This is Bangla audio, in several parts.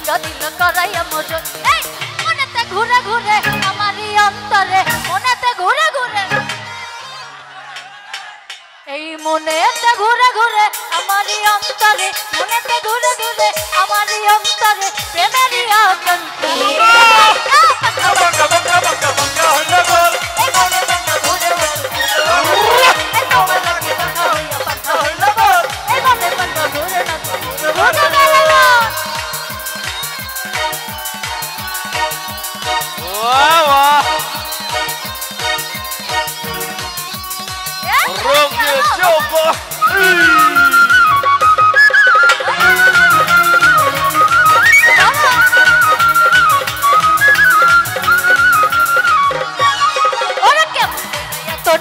ভাঙ্গা দিল করাইয়া মজন এই মনেতে ঘুরে ঘুরে আমারই অন্তরে মনেতে ঘুরে ঘুরে এই মনেতে ঘুরে ঘুরে আমারই অন্তরে মনেতে ঘুরে ঘুরে আমারই অন্তরে প্রেমেরই আকাঙ্ক্ষা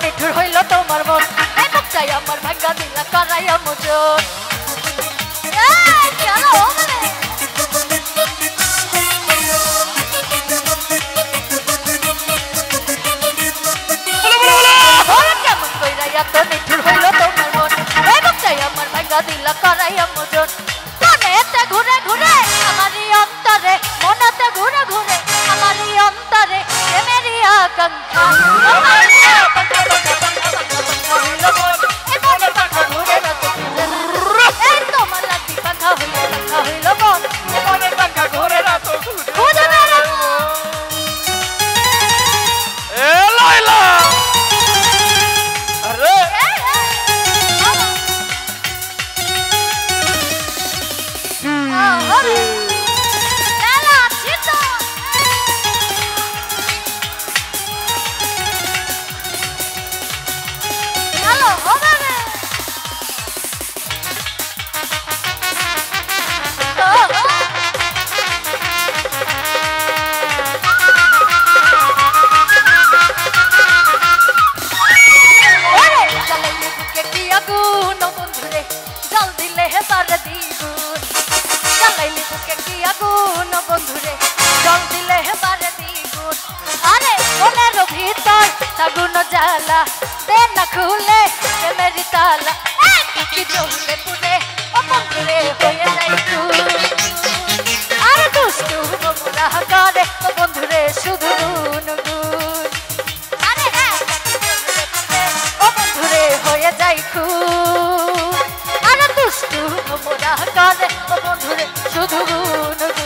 নিঠুর হইল তোমার মন চাই আমার ভাঙ্গা দিলা করাইয়া মজন কেমন কইরাইয়া তো নিঠুর হইল তোমার মন চাই আমার ভাঙ্গা দিলা করাইয়া মজন মনেতে ঘুরে ঘুরে আমারই অন্তরে মনেতে ঘুরে ঘুরে আমারই অন্তরে প্রেমেরই আকাঙ্ক্ষা বন্ধুরে জল দিলে হেবারে দ্বিগুণ আরে মনের ভিতর আগুন জ্বালা দে না খুলে প্রেমের তালা কি জলে পুরে ও বন্ধুরে হয়ে যাই তুই আর দুষ্টু মোরা করে ও বন্ধুরে শুধু গুনগুন আরে ও বন্ধুরে হয়ে যাই খুন আর দুষ্টু মোরা করে ও বন্ধুরে শুধু গুনগুন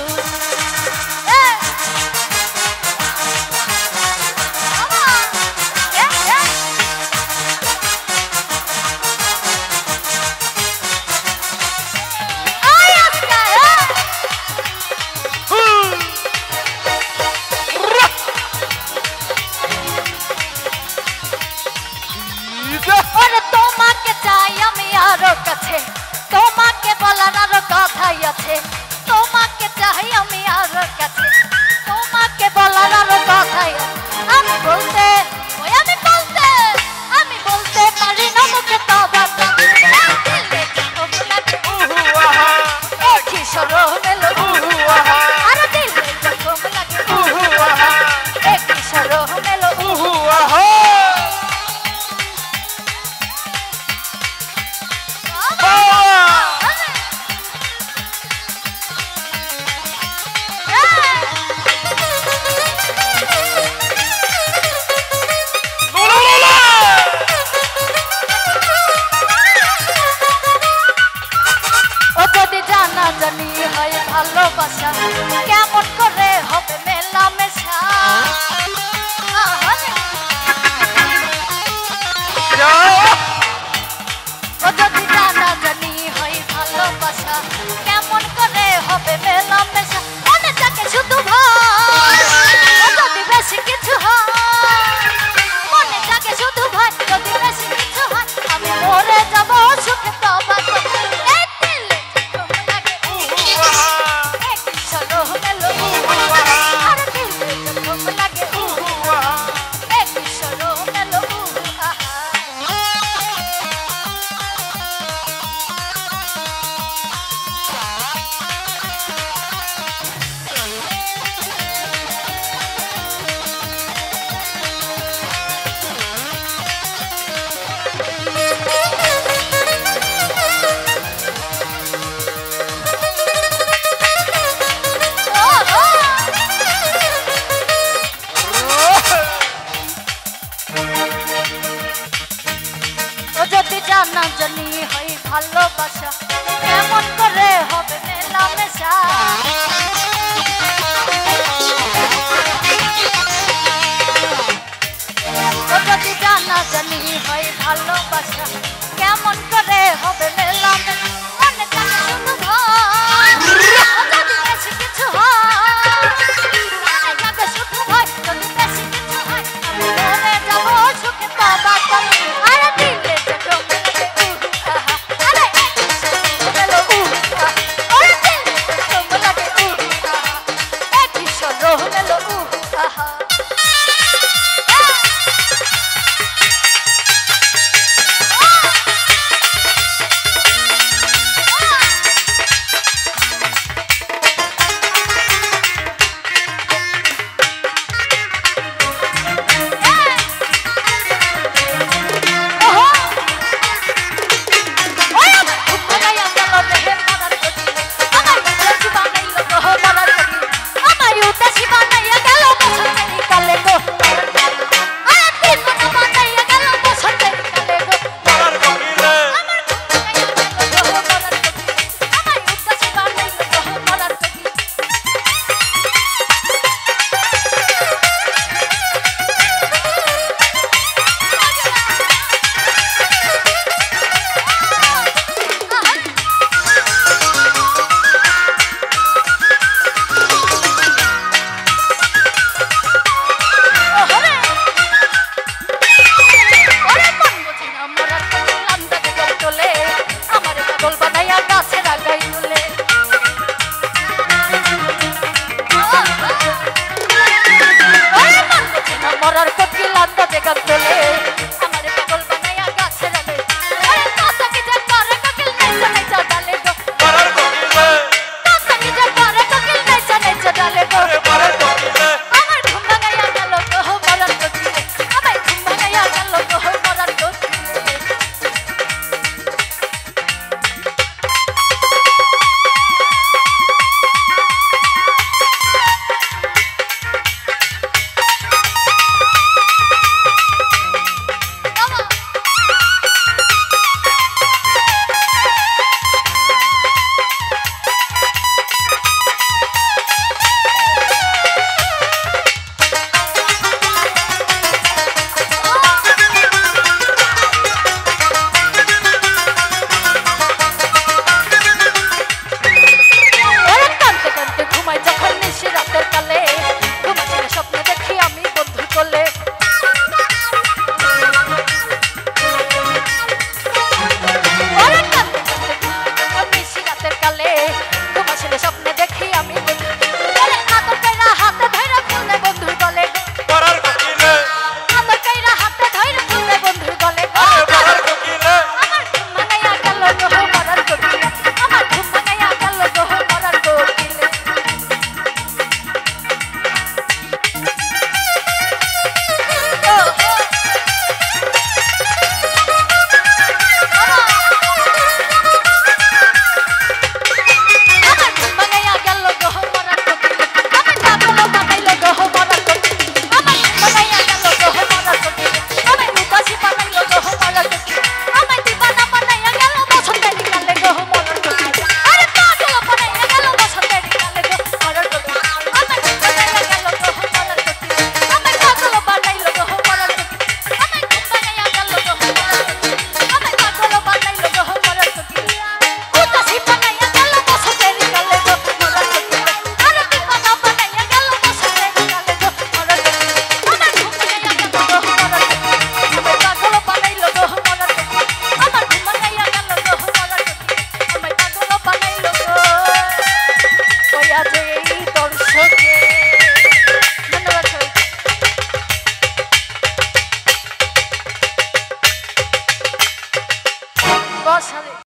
মরার